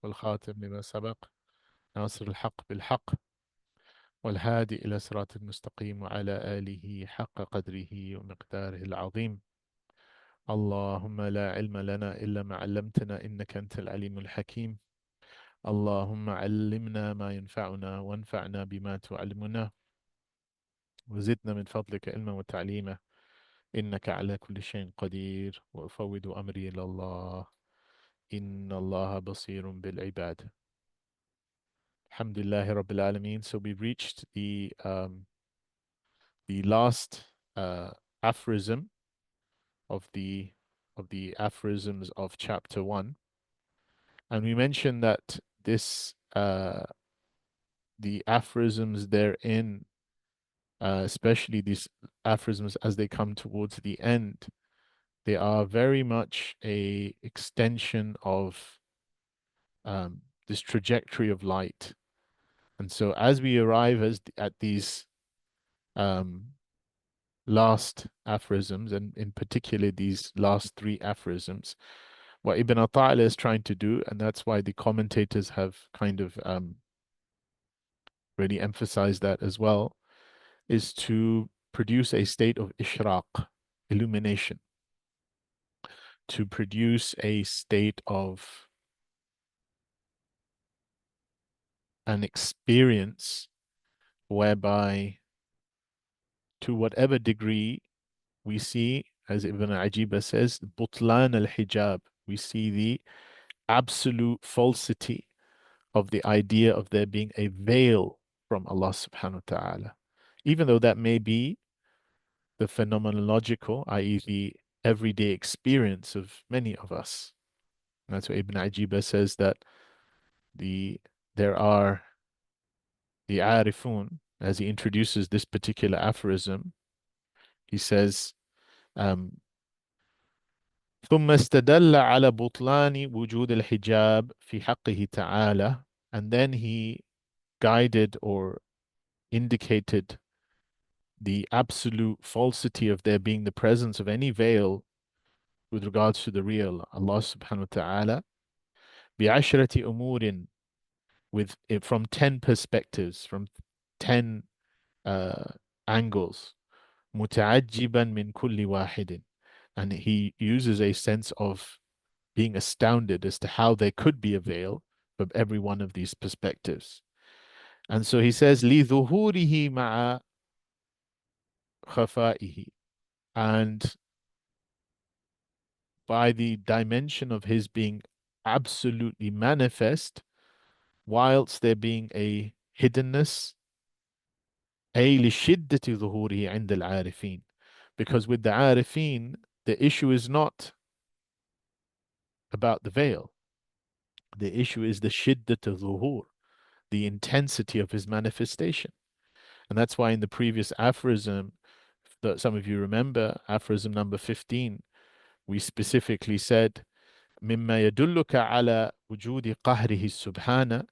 والخاتم لما سبق ناصر الحق بالحق والهادي إلى صراط المستقيم وعلى آله حق قدره ومقداره العظيم. اللهم لا علم لنا إلا ما علمتنا إنك أنت العليم الحكيم. اللهم علمنا ما ينفعنا وانفعنا بما تعلمنا وزدنا من فضلك علما وتعليما إنك على كل شيء قدير. وأفوض أمري إلى الله إن الله بصير بالعباد. Alhamdulillah Rabbil Alameen. So we've reached the last aphorism of the aphorisms of chapter 1, and we mentioned that this the aphorisms therein, especially these aphorisms as they come towards the end, they are very much a extension of this trajectory of light. And so as we arrive at these last aphorisms, and in particular these last three aphorisms, what Ibn Ata'ala is trying to do, and that's why the commentators have kind of really emphasized that as well, is to produce a state of ishraq, illumination, to produce a state of an experience whereby, to whatever degree, we see, as Ibn Ajiba says, butlan al-hijab, we see the absolute falsity of the idea of there being a veil from Allah subhanahu wa ta'ala. Even though that may be the phenomenological, i.e. the everyday experience of many of us. And that's what Ibn Ajiba says, that there are the arifun, as he introduces this particular aphorism, he says, ثم استدل على بطلان وجود الحجاب في حقه تعالى, and then he guided or indicated the absolute falsity of there being the presence of any veil with regards to the real Allah subhanahu wa ta'ala, بعشرة أمور, with from 10 perspectives, from 10 angles, متعجبا من كل واحد, and he uses a sense of being astounded as to how there could be a veil from every one of these perspectives. And so he says, لظهوره مع خفائه, and by the dimension of his being absolutely manifest, whilst there being a hiddenness, أي لشدة ظهوره عند العارفين, because with the arifin, the issue is not about the veil. The issue is the shiddat al-zuhur, the intensity of his manifestation. And that's why in the previous aphorism, that some of you remember, aphorism number 15, we specifically said, مما يدلك على وجود قهره سبحانه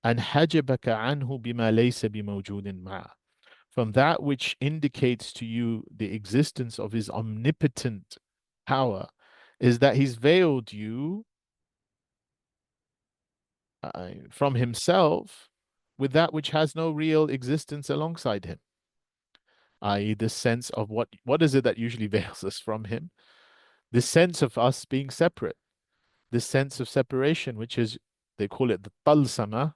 أن حجبك عنه بما ليس بموجود معه. From that which indicates to you the existence of his omnipotent power is that he's veiled you from himself with that which has no real existence alongside him, i.e. the sense of what is it that usually veils us from him? The sense of us being separate, this sense of separation, which is, they call it the talsama,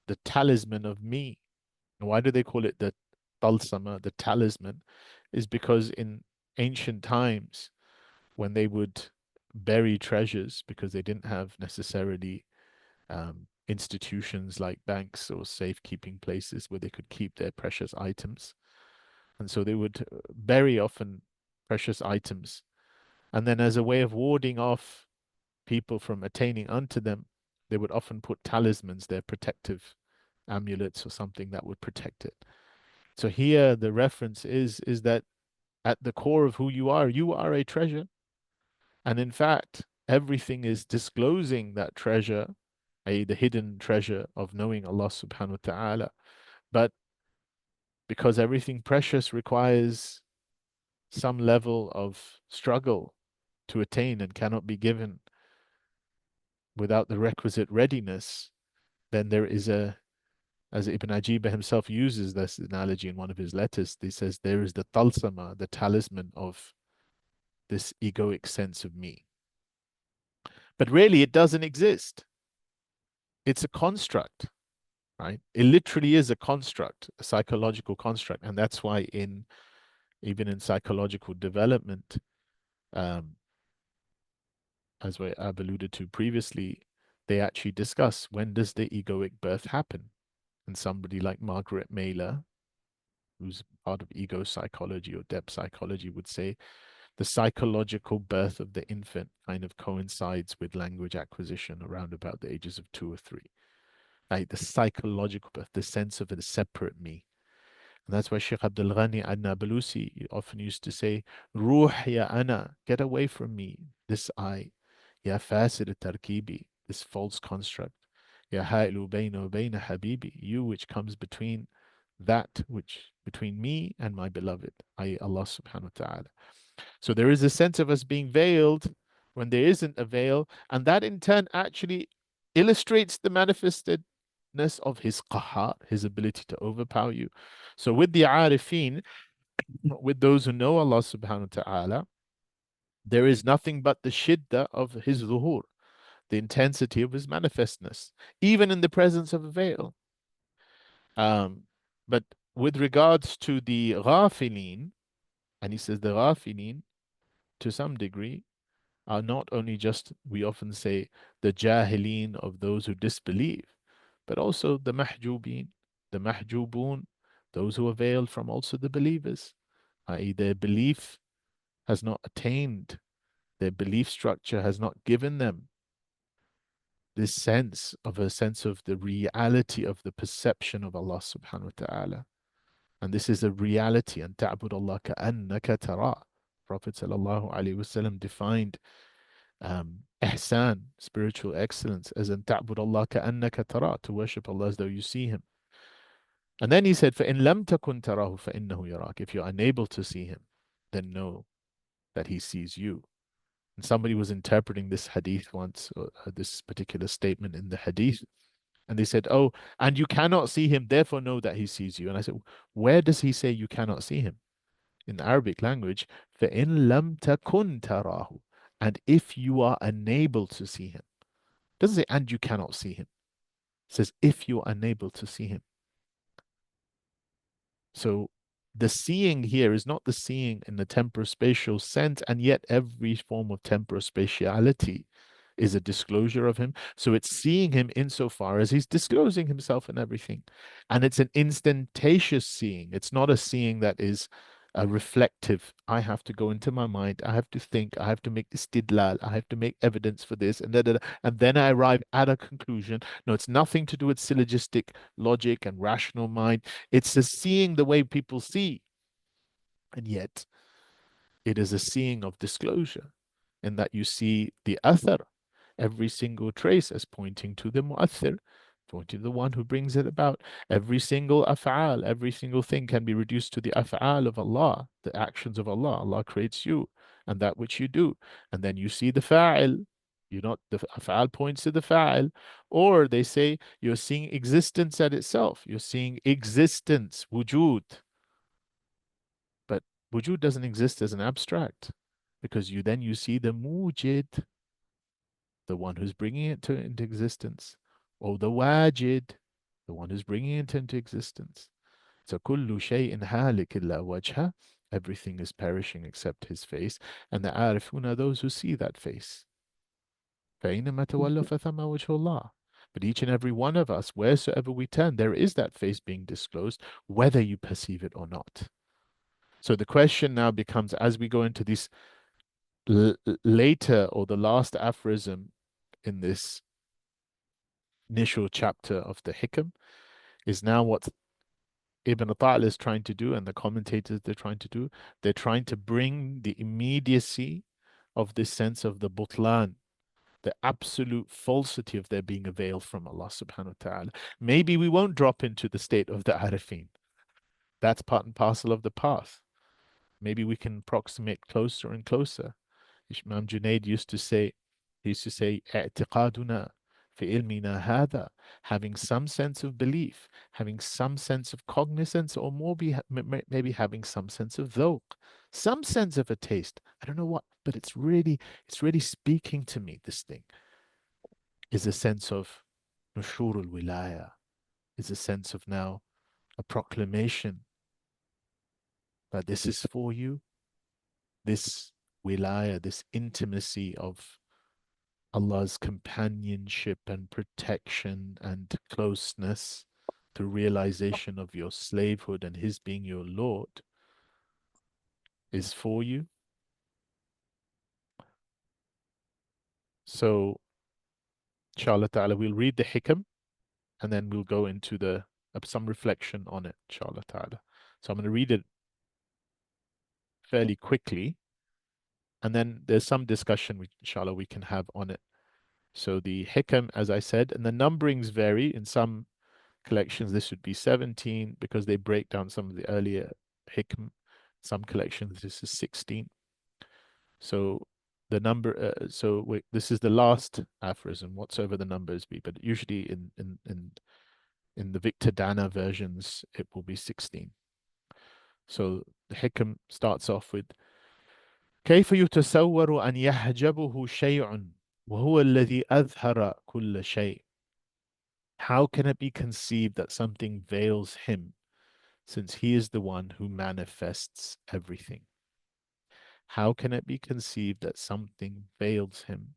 the talisman of me. And why do they call it the talsama, the talisman? Is because in ancient times, when they would bury treasures, because they didn't have necessarily institutions like banks or safekeeping places where they could keep their precious items. And so they would bury often precious items. And then as a way of warding off people from attaining unto them, they would often put talismans, their protective amulets or something that would protect it. So here the reference is that at the core of who you are a treasure. And in fact, everything is disclosing that treasure, i.e. the hidden treasure of knowing Allah subhanahu wa ta'ala. But because everything precious requires some level of struggle to attain and cannot be given without the requisite readiness, then there is as Ibn Ajibah himself uses this analogy in one of his letters, he says there is the talsama, the talisman of this egoic sense of me. But really, it doesn't exist. It's a construct, right? It literally is a construct, a psychological construct. And that's why even in psychological development, um, as I've alluded to previously, they actually discuss when does the egoic birth happen? And somebody like Margaret Mailer, who's part of ego psychology or depth psychology, would say the psychological birth of the infant kind of coincides with language acquisition around about the ages of 2 or 3. Like the psychological birth, the sense of a separate me. And that's why Sheikh Abdul Ghani An-Nablusi often used to say, Ruh ya ana, get away from me, this I. Ya fasid tarkibi, this false construct. Ya ha'ilu bayna wa bayna habibi, you which comes between between me and my beloved, i.e. Allah subhanahu wa ta'ala. So there is a sense of us being veiled when there isn't a veil, and that in turn actually illustrates the manifestedness of his qahar, his ability to overpower you. So with the arifin, with those who know Allah subhanahu wa ta'ala, there is nothing but the shiddah of his zuhur, the intensity of his manifestness, even in the presence of a veil. But with regards to the ghafilin, and he says the ghafilin, to some degree, are not only just, we often say, the jahilin of those who disbelieve, but also the mahjubin, the mahjubun, those who are veiled from also the believers, i.e. their belief has not attained, their belief structure has not given them this sense of the reality of the perception of Allah subhanahu wa ta'ala. And this is a reality, and ta'bud Allah ka'annaka tara. Prophet sallallahu alaihi wasallam defined ihsan, spiritual excellence, as an ta'bud Allah ka'annaka tara, to worship Allah as though you see him. And then he said, فَإِن لَمْ تَكُنْ تَرَاهُ فَإِنَّهُ يَرَاكَ. If you're unable to see him, then know that he sees you. And somebody was interpreting this hadith once, or this particular statement in the hadith, and they said, oh, and you cannot see him, therefore know that he sees you. And I said, where does he say you cannot see him? In the Arabic language, فَإِن لَمْ تَكُنْ تَرَاهُ. And if you are unable to see him. It doesn't say, and you cannot see him. It says, if you are unable to see him. So the seeing here is not the seeing in the temporospatial sense, and yet every form of temporospatiality is a disclosure of him. So it's seeing him insofar as he's disclosing himself and everything. And it's an instantaneous seeing. It's not a seeing that is a reflective. I have to go into my mind. I have to think. I have to make istidlal. I have to make evidence for this, and and then I arrive at a conclusion. No, it's nothing to do with syllogistic logic and rational mind. It's a seeing the way people see. And yet, it is a seeing of disclosure, in that you see the athar, every single trace, as pointing to the mu'athir, pointing to the one who brings it about. Every single af'al, every single thing can be reduced to the af'al of Allah, the actions of Allah. Allah creates you and that which you do. And then you see the fa'il. You're not, the af'al points to the fa'il. Or they say you're seeing existence at itself. You're seeing existence, wujud. But wujud doesn't exist as an abstract, because you see the mujid, the one who's bringing it into existence, or the wajid, the one who's bringing it into existence. So kullu shay'in halik illa wajha, everything is perishing except his face, and the arifun are those who see that face. فَإِنَّمَا تَوَلَّوْا فَثَمَّ وَجْهُ اللَّهِ. But each and every one of us, wheresoever we turn, there is that face being disclosed, whether you perceive it or not. So the question now becomes, as we go into this later, or the last aphorism in this initial chapter of the Hikam, is now what Ibn Ta'ala is trying to do, and the commentators they're trying to do. They're trying to bring the immediacy of this sense of the butlan, the absolute falsity of there being a veil from Allah subhanahu wa ta'ala. Maybe we won't drop into the state of the arifin. That's part and parcel of the path. Maybe we can approximate closer and closer. Imam Junaid used to say, He used to say, اعتقادنا في علمنا هذا, having some sense of belief, having some sense of cognizance, or more maybe having some sense of ذوق, some sense of a taste. I don't know what, but it's really speaking to me. This thing is a sense of nushur al-wilaya, is a sense of now a proclamation that this is for you, this wilaya, this intimacy of Allah's companionship and protection and closeness through realization of your slavehood and His being your Lord is for you. So, inshallah ta'ala, we'll read the hikam and then we'll go into the some reflection on it, inshallah ta'ala. So I'm going to read it fairly quickly, and then there's some discussion, inshallah, we can have on it. So the hikam, as I said, and the numberings vary. In some collections, this would be 17 because they break down some of the earlier hikam. Some collections, this is 16. So the number, this is the last aphorism, whatsoever the numbers be, but usually in the Victor Dana versions, it will be 16. So the hikam starts off with كيف يتصور أن يحجبه شيء وهو الذي أظهر كل شيء. How can it be conceived that something veils him, since he is the one who manifests everything? How can it be conceived that something veils him,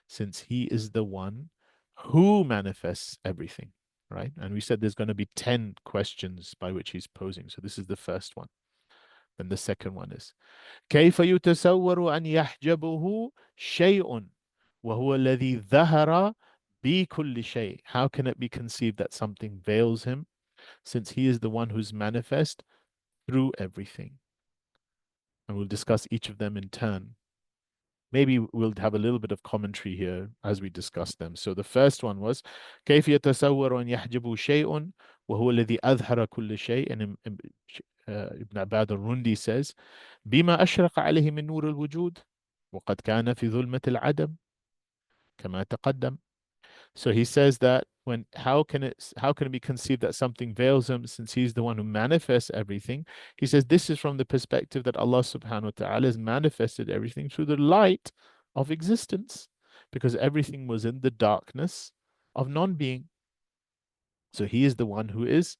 since he is the one who manifests everything? Right? And we said there's going to be 10 questions by which he's posing. So this is the first one. Then the second one is كيف يتصور أن يحجبه شيء وهو الذي ظهر بكل شيء. How can it be conceived that something veils him, since he is the one who's manifest through everything? And we'll discuss each of them in turn. Maybe we'll have a little bit of commentary here as we discuss them. So the first one was كيف يتصور أن يحجبه شيء وهو الذي أظهر كل شيء. And Ibn Abad al-Rundi says بما أشرق عليه من نور الوجود وقد كان في ظلمة العدم كما تقدم. So he says that how can it be conceived that something veils him, since he's the one who manifests everything? He says this is from the perspective that Allah subhanahu wa ta'ala has manifested everything through the light of existence, because everything was in the darkness of non-being. So he is the one who is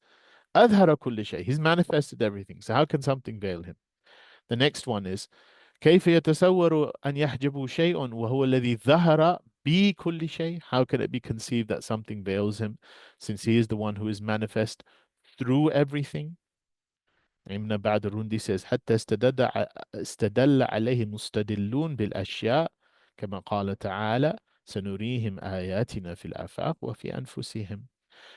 أظهر كل شيء. He's manifested everything. So how can something veil him? The next one is كيف يتصور أن يحجب شيء وهو الذي ظهر بكل شيء. How can it be conceived that something veils him, since he is the one who is manifest through everything? Ibn Ba'd al-Rundi says حتى استدل عليه مستدلون بالأشياء كما قال تعالى سنريهم آياتنا في الآفاق وفي أنفسهم.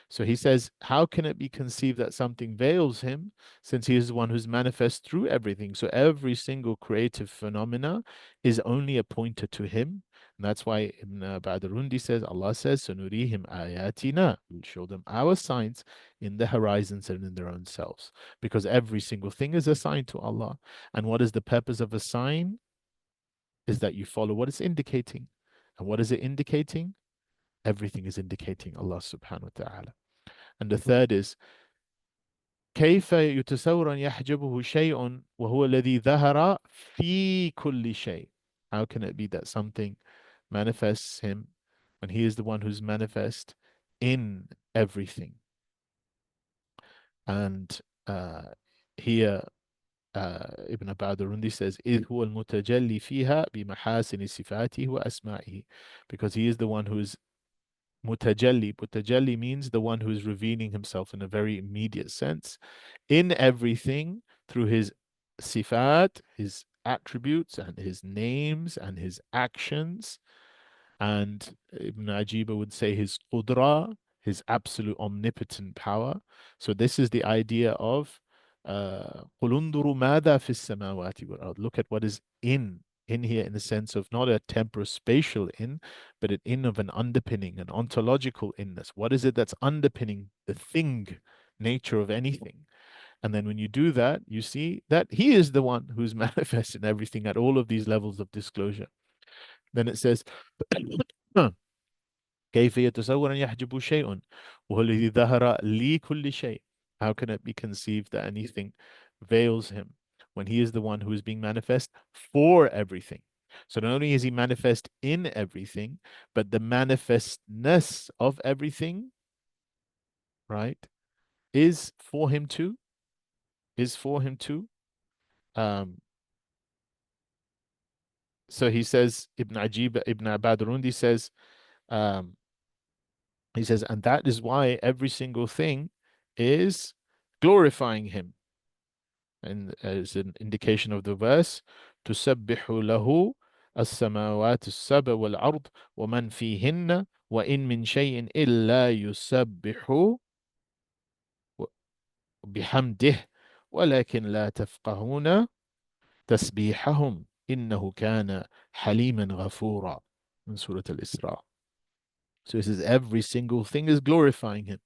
So he says, how can it be conceived that something veils him, since he is the one who's manifest through everything? So every single creative phenomena is only a pointer to him. And that's why Ibn Ba'd says, Allah says, Sanurihim ayatina. We'll show them our signs in the horizons and in their own selves. Because every single thing is a sign to Allah. And what is the purpose of a sign? Is that you follow what it's indicating. And what is it indicating? Everything is indicating Allah subhanahu wa ta'ala. And the third is كيف يتصور أن يحجبه شيء وهو الذي ظهر في كل شيء. How can it be that something manifests him when he is the one who's manifest in everything? And here Ibn Abad al-Rundi says إذ هو المتجلي فيها بمحاسن صفاته وأسمائه, because he is the one who is mutajalli. Mutajalli means the one who is revealing himself in a very immediate sense in everything through his sifat, his attributes and his names and his actions. And Ibn Ajiba would say his qudra, his absolute omnipotent power. So this is the idea of قُلْ انظُرُوا مَاذَا فِي السَّمَاوَاتِ وَالْأَرْضِ. Look at what is in here in the sense of not a temporal-spatial in, but an in of an underpinning, an ontological inness. What is it that's underpinning the thing nature of anything? And then when you do that, you see that he is the one who's manifesting everything at all of these levels of disclosure. Then it says, كيف يتصور أن يحجب شيء وهو الذي ظهر لكل شيء. How can it be conceived that anything veils him when he is the one who is being manifest for everything? So not only is he manifest in everything, but the manifestness of everything, right, is for him too, is for him too. Um, so he says, Ibn Abad says, um, he says, and that is why every single thing is glorifying him. And as an indication of the verse, تسبح له السماوات السبع والأرض ومن فيهن وإن من شيء إلا يسبح بحمده ولكن لا تفقهون تسبيحهم إنه كان حليما غفورا in Surah Al-Isra. So it says every single thing is glorifying him.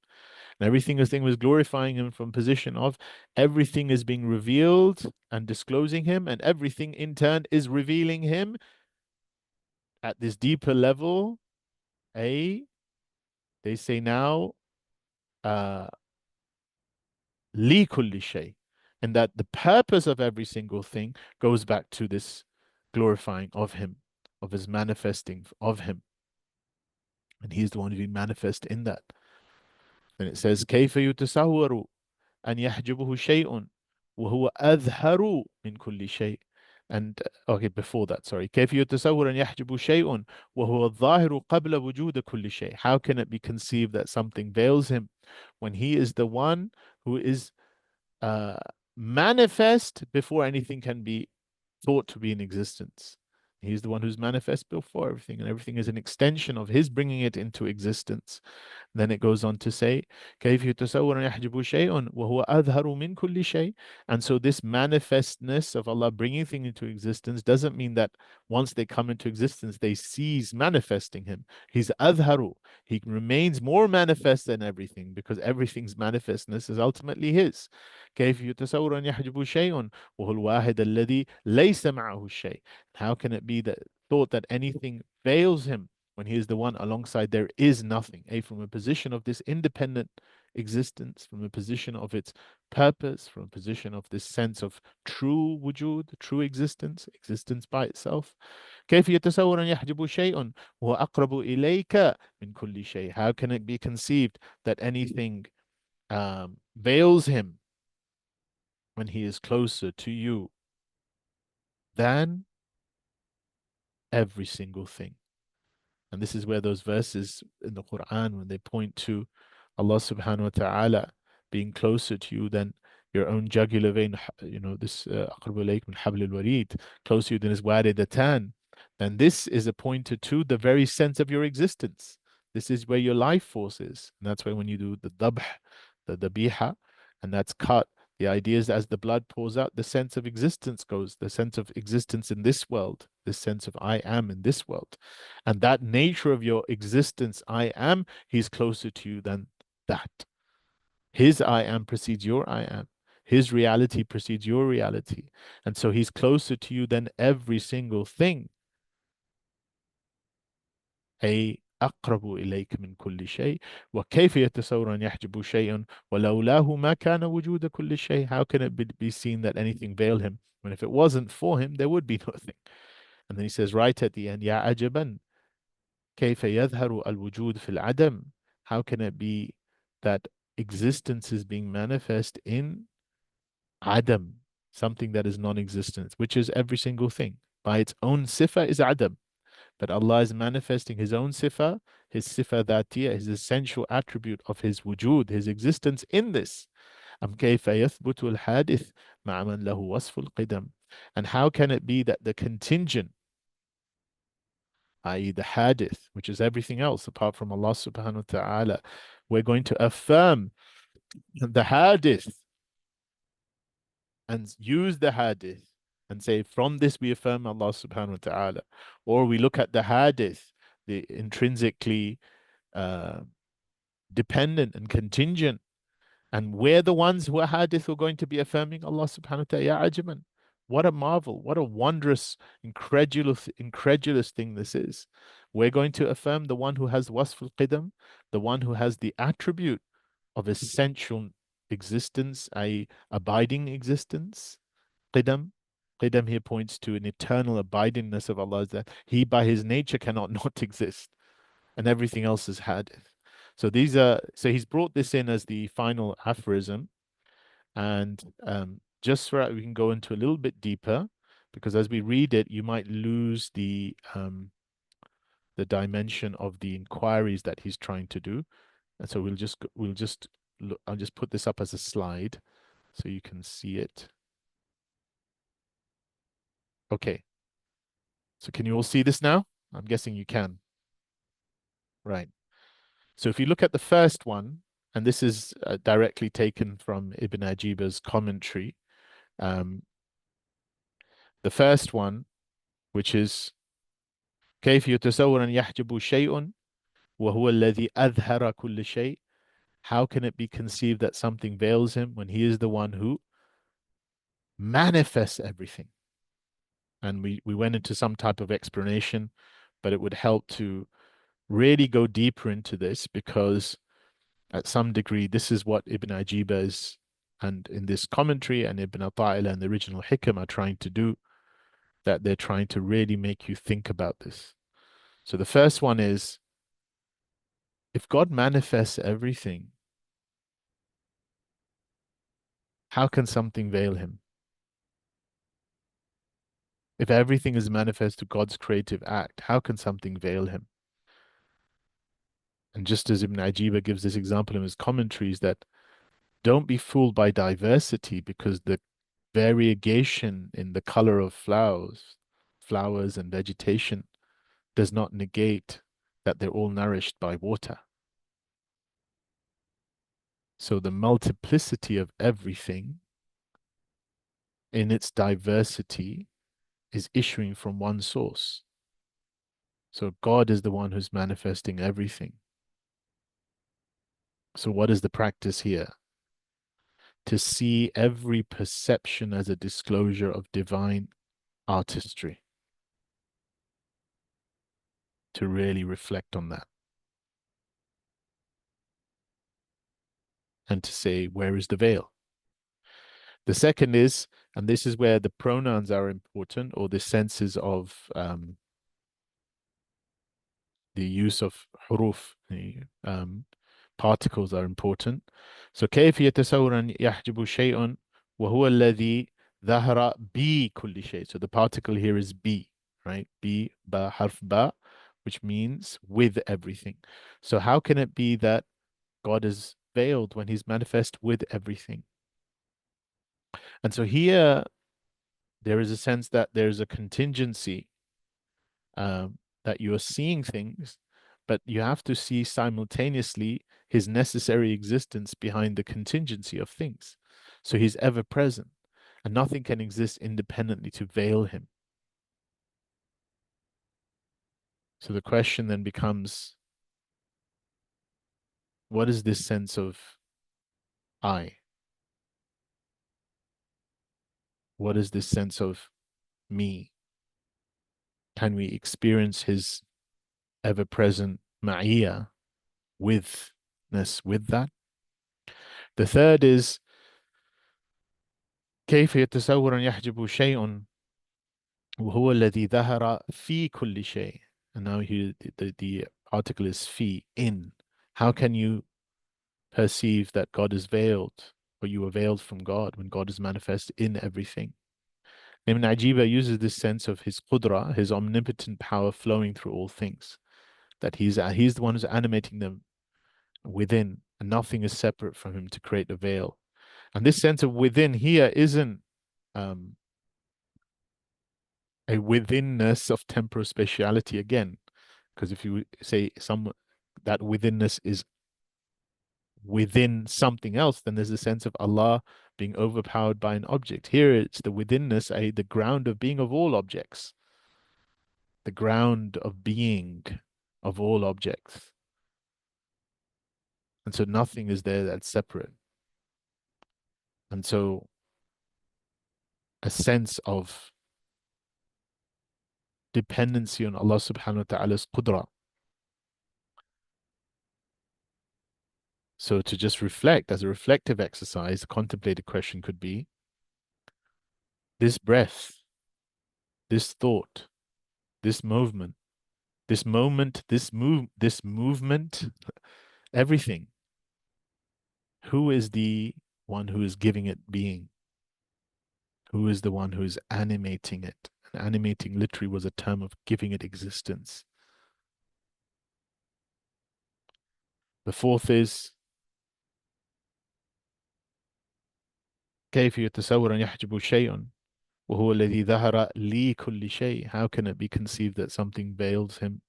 And every single thing was glorifying him from position of everything is being revealed and disclosing him, and everything in turn is revealing him at this deeper level. A, they say now, li kulli shay, and that the purpose of every single thing goes back to this glorifying of him, of his manifesting of him. And he's the one who manifest in that. And it says, كيف يتصور أن يحجبه شيء وهو أظهر من كل شيء. And okay, before that, sorry. كيف يتصور أن يحجب شيء وهو الظاهر قبل وجود كل شيء. How can it be conceived that something veils him when he is the one who is uh, manifest before anything can be thought to be in existence? He's the one who's manifest before everything, and everything is an extension of his bringing it into existence. Then it goes on to say, كيف يتصور أن يحجب شيء وهو أظهر من كل شيء. And so this manifestness of Allah bringing things into existence doesn't mean that once they come into existence, they cease manifesting Him. He's أظهر. He remains more manifest than everything because everything's manifestness is ultimately His. كيف يتصور أن يحجب شيء وهو الواحد الذي ليس معه شيء. How can it be that thought that anything veils Him when he is the one alongside there is nothing, from a position of this independent existence, from a position of its purpose, from a position of this sense of true wujud, true existence, existence by itself. كيف يتصور أن يحجب شيء وهو أقرب إليك من كل شيء. How can it be conceived that anything veils him when he is closer to you than every single thing? And this is where those verses in the Quran, when they point to Allah subhanahu wa ta'ala being closer to you than your own jugular vein, this أقرب إليك من حبل الوريد, closer to you than his waridatan, then this is a pointer to the very sense of your existence. This is where your life force is. And that's why when you do the dabh, the dabiha, and that's cut, the idea is that as the blood pours out, the sense of existence goes, the sense of existence in this world, this sense of I am in this world. And that nature of your existence, I am, he's closer to you than that. His I am precedes your I am. His reality precedes your reality. And so he's closer to you than every single thing. أي أقرب إليك من كل شيء وكيف يتصور أن يحجب شيء ولولاه ما كان وجود كل شيء. How can it be seen that anything veiled him when if it wasn't for him there would be nothing? And then he says right at the end, يا عجبا كيف يظهر الوجود في العدم. How can it be that existence is being manifest in Adam, something that is non-existence, which is every single thing. By its own sifa is Adam. But Allah is manifesting His own sifa, His sifa dhatiyah, His essential attribute of His wujud, His existence in this. أم كيف يثبت الحادث مع من له وصف القدم. And how can it be that the contingent, i.e. the hadith, which is everything else apart from Allah subhanahu wa ta'ala, we're going to affirm the hadith and use the hadith and say, from this we affirm Allah subhanahu wa ta'ala. Or we look at the hadith, the intrinsically dependent and contingent, and we're the ones who are hadith who are going to be affirming Allah subhanahu wa ta'ala. Ya ajaman. What a marvel, what a wondrous, incredulous thing this is. We're going to affirm the one who has wasful qidam, the one who has the attribute of essential existence, a abiding existence, qidam. Qidam here points to an eternal abidingness of Allah, that He by His nature cannot not exist, and everything else is hadith. So so he's brought this in as the final aphorism, and just so that we can go into a little bit deeper, because as we read it, you might lose the dimension of the inquiries that he's trying to do. And so we'll just look, I'll just put this up as a slide so you can see it. Okay. So can you all see this now? I'm guessing you can. Right. So if you look at the first one, and this is directly taken from Ibn Ajiba's commentary, um, the first one, which is كيف يتصور أن يحجب شيء وهو الذي أظهر كل شيء. How can it be conceived that something veils him when he is the one who manifests everything? And we went into some type of explanation, but it would help to really go deeper into this, because at some degree, this is what Ibn Ajiba is, and in this commentary, and Ibn Ata'illah and the original Hikam are trying to do, that they're trying to really make you think about this. So the first one is, if God manifests everything, how can something veil him? If everything is manifest to God's creative act, how can something veil him? And just as Ibn Ajiba gives this example in his commentaries, that don't be fooled by diversity, because the variegation in the color of flowers and vegetation does not negate that they're all nourished by water. So the multiplicity of everything in its diversity is issuing from one source. So God is the one who's manifesting everything. So what is the practice here? To see every perception as a disclosure of divine artistry. To really reflect on that. And to say, where is the veil? The second is, and this is where the pronouns are important, or the senses of the use of huruf, the particles are important. So كيف يتصور أن يحجب شيء وهو الذي ظهر بكل شيء. So the particle here is B, right? B, ba, harf ba, which means with everything. So how can it be that God is veiled when he's manifest with everything? And so here there is a sense that there's a contingency, that you're seeing things, but you have to see simultaneously his necessary existence behind the contingency of things. So he's ever present, and nothing can exist independently to veil him. So the question then becomes, what is this sense of I? What is this sense of me? Can we experience his ever-present ma'iyah, withness with that? The third is, كيف يتصور أن يحجب شيء وهو الذي ظهر في كل شيء. And now here the article is fi, in. How can you perceive that God is veiled, or you are veiled from God, when God is manifest in everything? Ibn Ajiba uses this sense of his qudra, his omnipotent power flowing through all things, that he's the one who's animating them within, and nothing is separate from him to create a veil. And this sense of within here isn't um, a withinness of temporal spatiality again, because if you say that withinness is within something else, then there's a sense of Allah being overpowered by an object. Here it's the withinness, the ground of being of all objects, the ground of being of all objects. And so nothing is there that's separate. And so a sense of dependency on Allah subhanahu wa ta'ala's qudra. So to just reflect, as a reflective exercise, the contemplative question could be, this breath, this thought, this movement, this moment, this movement, everything. Who is the one who is giving it being? Who is the one who is animating it? And animating literally was a term of giving it existence. The fourth is كيف يتصور أن يحجب شيء وهو الذي ظهر لكل شيء. How can it be conceived that something veils him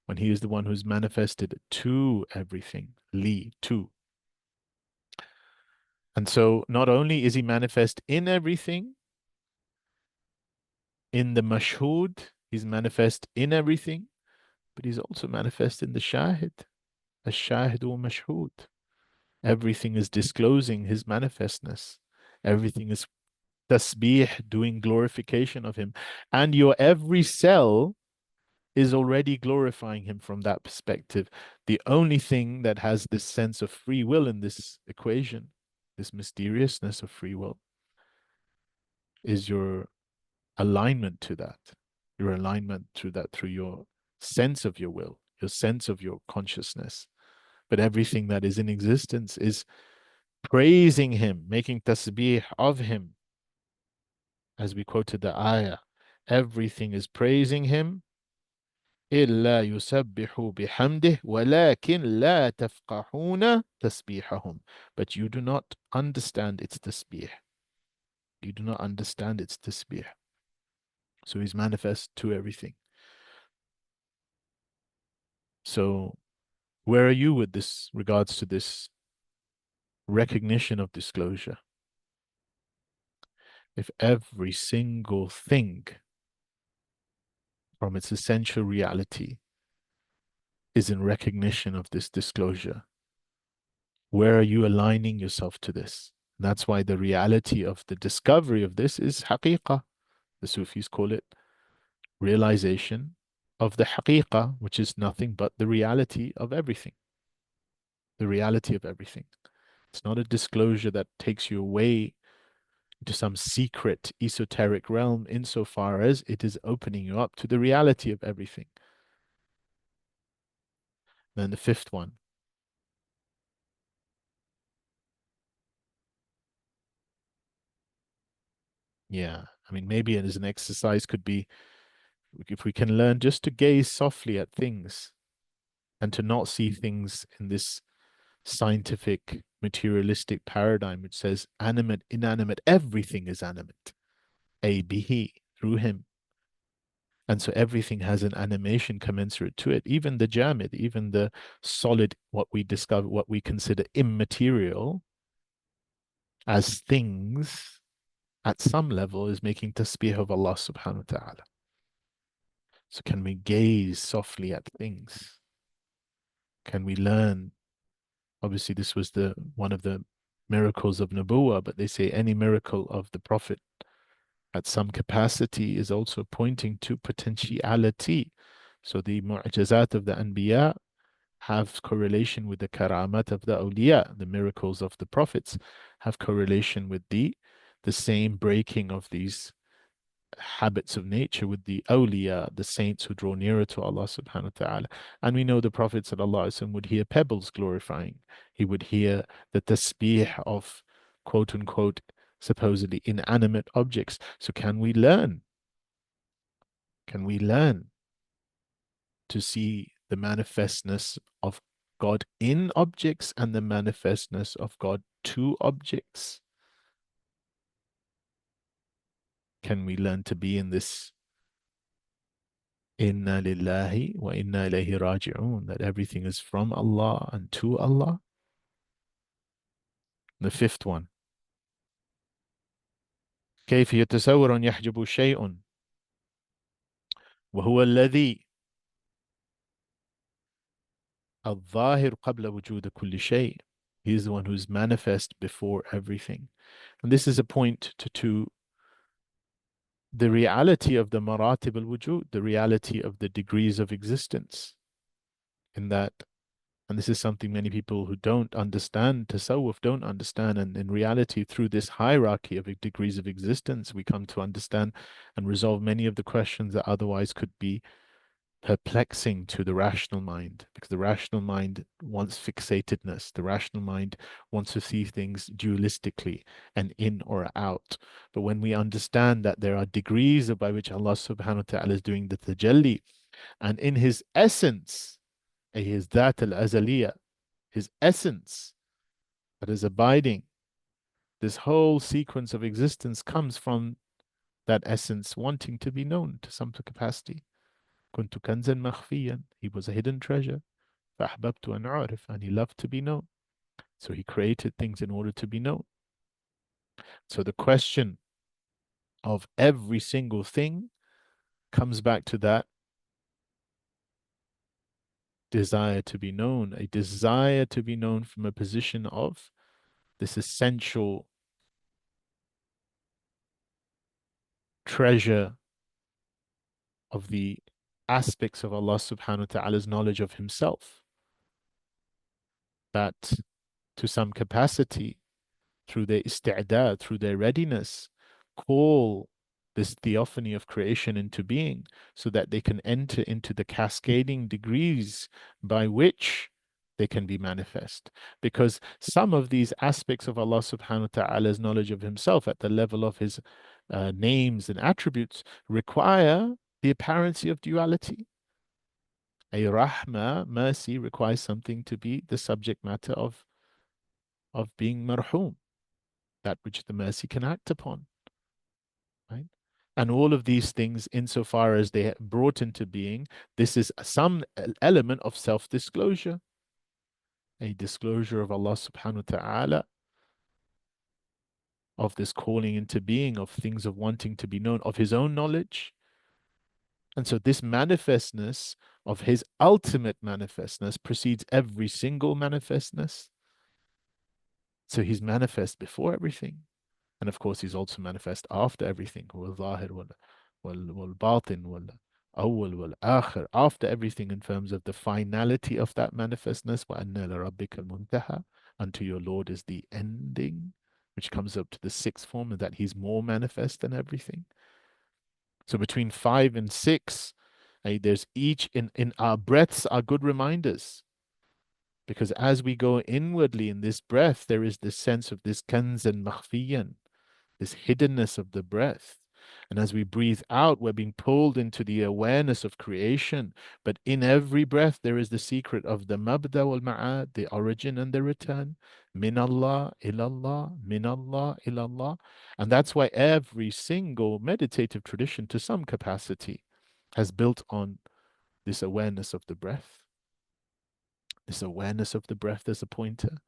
when he is the one who's manifested to everything? Li, to. And so not only is he manifest in everything, in the mashhud, he's manifest in everything, but he's also manifest in the shahid. Ash-shahid wa mashhud. Everything is disclosing his manifestness. Everything is tasbih, doing glorification of him. And your every cell is already glorifying him from that perspective. The only thing that has this sense of free will in this equation, this mysteriousness of free will, is your alignment to that. Your alignment to that through your sense of your will, your sense of your consciousness. But everything that is in existence is praising him, making tasbih of him. As we quoted the ayah, everything is praising him. إلا يسبح بحمده ولكن لا تفقهون تسبيحهم. But you do not understand its tasbih. You do not understand its tasbih. So he's manifest to everything. So where are you with this regards to this recognition of disclosure? If every single thing from its essential reality is in recognition of this disclosure, where are you aligning yourself to this? And that's why the reality of the discovery of this is haqiqah. The Sufis call it realization of the haqiqah, which is nothing but the reality of everything. The reality of everything. It's not a disclosure that takes you away to some secret esoteric realm, insofar as it is opening you up to the reality of everything. Then the fifth one. Yeah, I mean, maybe as an exercise could be if we can learn just to gaze softly at things and to not see things in this scientific materialistic paradigm which says animate, inanimate, everything is animate. A, be he, through him. And so everything has an animation commensurate to it. Even the jamid, even the solid, what we discover, what we consider immaterial as things at some level is making tasbih of Allah subhanahu wa ta'ala. So can we gaze softly at things? Can we learn? Obviously, this was the one of the miracles of Nubuwah, but they say any miracle of the Prophet at some capacity is also pointing to potentiality. So the mu'jizat of the Anbiya have correlation with the karamat of the awliya. The miracles of the prophets have correlation with the same breaking of these habits of nature with the awliya, the saints who draw nearer to Allah subhanahu wa ta'ala. And we know the Prophet sallallahu alaihi wasallam would hear pebbles glorifying. He would hear the tasbih of quote unquote supposedly inanimate objects. So can we learn? Can we learn to see the manifestness of God in objects and the manifestness of God to objects? Can we learn to be in this Inna lillahi wa inna ilayhi raji'un, that everything is from Allah and to Allah? The fifth one. كيف يتصور أن يحجب شيء وهو الذي الظاهر قبل وجود كل شيء. He is the one who is manifest before everything. And this is a point to two the reality of the maratib al-wujud, the reality of the degrees of existence in that. And this is something many people who don't understand tasawwuf don't understand. And in reality, through this hierarchy of degrees of existence, we come to understand and resolve many of the questions that otherwise could be perplexing to the rational mind, because the rational mind wants fixatedness. The rational mind wants to see things dualistically and in or out. But when we understand that there are degrees by which Allah subhanahu wa ta'ala is doing the tajalli, and in his essence, his dhat al-azaliyah, his essence that is abiding, this whole sequence of existence comes from that essence wanting to be known to some capacity. كنت كنزا مخفيا. He was a hidden treasure. فأحببت أن أعرف. And he loved to be known. So he created things in order to be known. So the question of every single thing comes back to that desire to be known, a desire to be known from a position of this essential treasure of the aspects of Allah subhanahu wa ta'ala's knowledge of himself, that to some capacity, through their isti'dad, through their readiness, call this theophany of creation into being so that they can enter into the cascading degrees by which they can be manifest. Because some of these aspects of Allah subhanahu wa ta'ala's knowledge of himself at the level of his names and attributes require the apparency of duality. A rahmah, mercy, requires something to be the subject matter of being marhum, that which the mercy can act upon, right? And all of these things, insofar as they are brought into being, this is some element of self-disclosure, a disclosure of Allah subhanahu wa ta'ala, of this calling into being, of things of wanting to be known, of his own knowledge. And so this manifestness of his ultimate manifestness precedes every single manifestness. So he's manifest before everything. And of course, he's also manifest after everything. والظاهر والباطن والأول والآخر. After everything in terms of the finality of that manifestness. وَأَنَّ لَرَبِّكَ الْمُنْتَهَى. Unto your Lord is the ending, which comes up to the sixth form, and that he's more manifest than everything. So between 5 and 6, there's each in our breaths are good reminders. Because as we go inwardly in this breath, there is this sense of this kanzan makhfiyan, this hiddenness of the breath. And as we breathe out, we're being pulled into the awareness of creation. But in every breath, there is the secret of the mabda wal ma'ad, the origin and the return. Min Allah, ilallah, min Allah, ilallah. And that's why every single meditative tradition, to some capacity, has built on this awareness of the breath. This awareness of the breath as a pointer.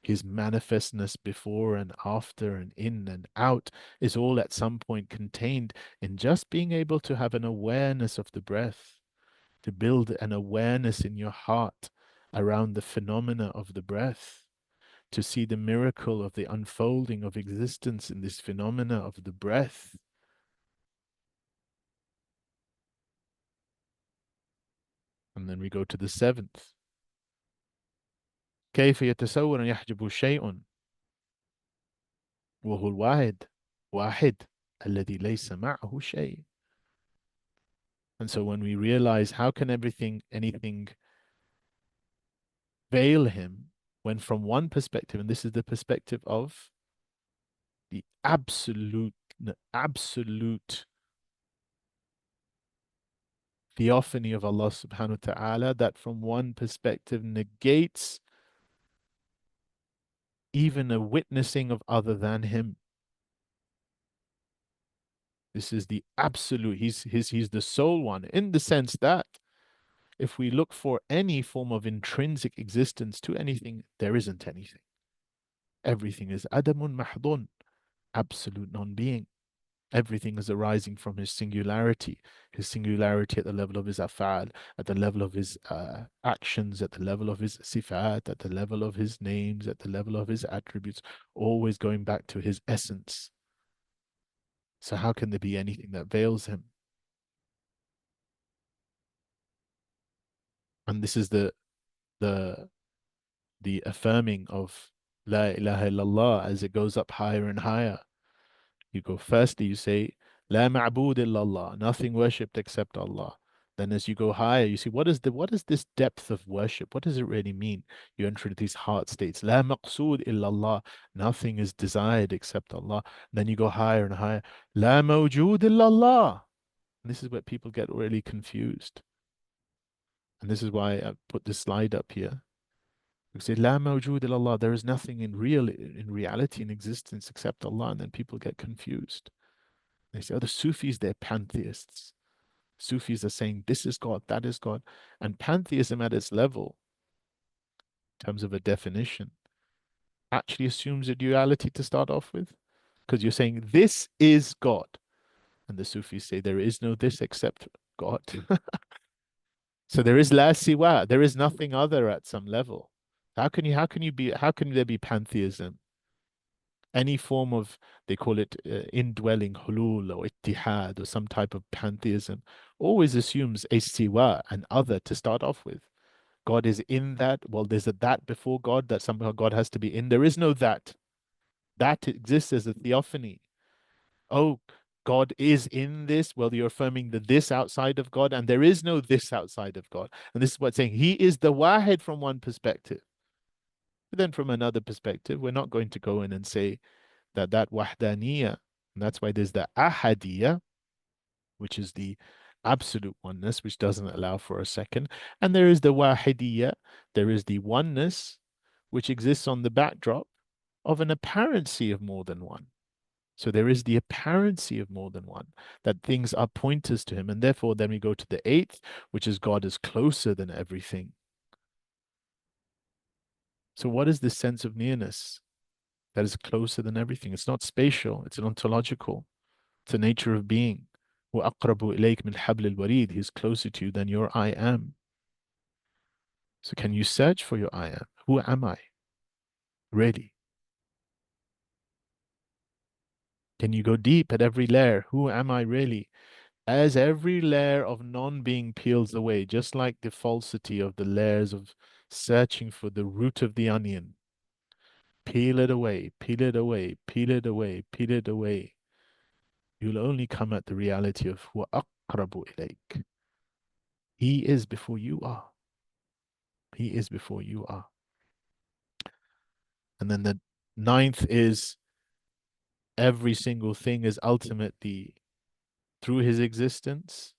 His manifestness before and after and in and out is all at some point contained in just being able to have an awareness of the breath, to build an awareness in your heart around the phenomena of the breath, to see the miracle of the unfolding of existence in this phenomena of the breath. And then we go to the seventh. كيف يتصور أن يحجب شيء وهو الواحد واحد الذي ليس معه شيء. And so when we realize how can anything veil him, when from one perspective, and this is the perspective of the absolute theophany of Allah subhanahu wa ta'ala, that from one perspective negates even a witnessing of other than him. This is the absolute, he's the sole one, in the sense that if we look for any form of intrinsic existence to anything, there isn't anything. Everything is adamun mahdun, absolute non-being. Everything is arising from his singularity at the level of his af'al, at the level of his actions, at the level of his sifat, at the level of his names, at the level of his attributes, always going back to his essence. So how can there be anything that veils him? And this is the the affirming of La ilaha illallah as it goes up higher and higher. You go firstly, you say, La ma'bud illallah, nothing worshipped except Allah. Then as you go higher, you see what is this depth of worship? What does it really mean? You enter into these heart states. La maqsood illallah, nothing is desired except Allah. Then you go higher and higher. La mawjood illallah. And this is where people get really confused. And this is why I put this slide up here. We say, La mawjood illallah, there is nothing in reality, in existence except Allah. And then people get confused. They say, oh, the Sufis, they're pantheists. Sufis are saying this is God, that is God. And pantheism at its level, in terms of a definition, actually assumes a duality to start off with. Because you're saying this is God. And the Sufis say there is no this except God. So there is la siwa, there is nothing other at some level. How can there be pantheism? Any form of, they call it indwelling hulul or ittihad or some type of pantheism, always assumes a siwa, an other to start off with. God is in that. Well, there's a that before God that somehow God has to be in. There is no that. That exists as a theophany. Oh, God is in this. Well, you're affirming the this outside of God, and there is no this outside of God. And this is what it's saying. He is the wahid from one perspective. But then from another perspective, we're not going to go in and say that wahdaniyah, and that's why there's the ahadiyah, which is the absolute oneness, which doesn't allow for a second. And there is the wahidiyah, there is the oneness, which exists on the backdrop of an apparency of more than one. So there is the apparency of more than one, that things are pointers to him. And therefore, then we go to the eighth, which is God is closer than everything. So what is this sense of nearness that is closer than everything? It's not spatial, it's an ontological. It's the nature of being. وَأَقْرَبُ إِلَيْكَ مِنْ حَبْلِ الْوَرِيدِ. He's closer to you than your I am. So can you search for your I am? Who am I? Really? Can you go deep at every layer? Who am I really? As every layer of non-being peels away, just like the falsity of the layers of searching for the root of the onion, peel it away, peel it away, peel it away, peel it away. You'll only come at the reality of وَأَقْرَبُ إِلَيْكَ. He is before you are. He is before you are. And then the ninth is every single thing is ultimately through his existence.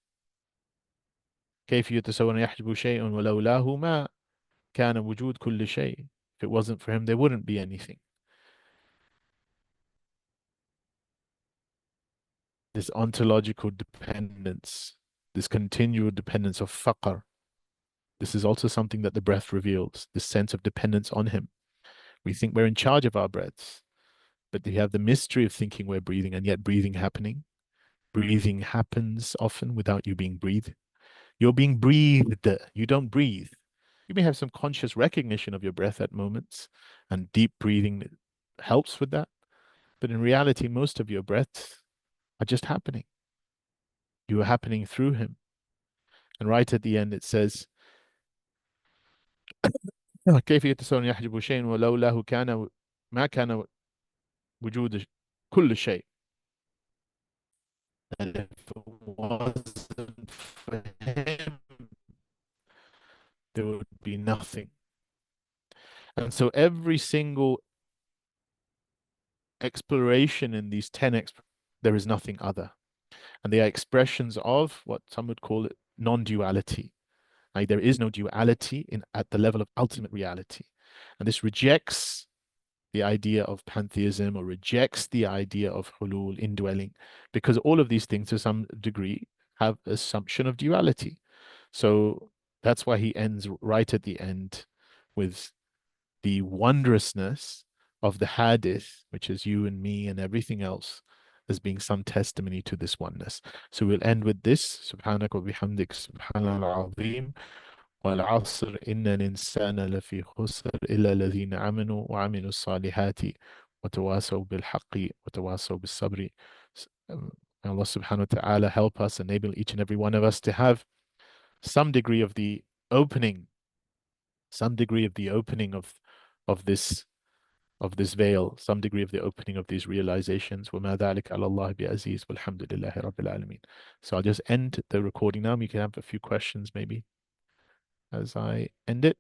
كيف يتصور أن يحجب شيء ولولاه ما كان وجود كل شيء. If it wasn't for him, there wouldn't be anything. This ontological dependence, this continual dependence of faqr. This is also something that the breath reveals, this sense of dependence on him. We think we're in charge of our breaths, but we have the mystery of thinking we're breathing and yet breathing happening. Breathing happens often without you being breathed. You're being breathed. You don't breathe. You may have some conscious recognition of your breath at moments, and deep breathing helps with that. But in reality, most of your breaths are just happening. You are happening through him. And right at the end, it says, كيف يتصور يحجب شيء ولولاه كان ما كان وجود كل شيء. And if it wasn't for him, there would be nothing. And so every single exploration in these 10 there is nothing other. And they are expressions of what some would call it non-duality. Like there is no duality at the level of ultimate reality. And this rejects the idea of pantheism or rejects the idea of hulul, indwelling, because all of these things to some degree have assumption of duality. So that's why he ends right at the end with the wondrousness of the hadith, which is you and me and everything else, as being some testimony to this oneness. So we'll end with this. Subhanak wa bihamdik, subhanallah azim. والعصر إن الإنسان لفي خسر إلا الذين آمنوا وعملوا الصالحات وتواصوا بالحق وتواصوا بالصبر. Allah subhanahu wa ta'ala help us, enable each and every one of us to have some degree of the opening, some degree of the opening of this of this veil, some degree of the opening of these realizations. وَمَا ذَلِكَ عَلَى اللَّهِ بِعَزِيزٍ وَالْحَمْدُ لِلَّهِ رَبِّ الْعَالَمِينَ. So I'll just end the recording now. You can have a few questions maybe as I end it.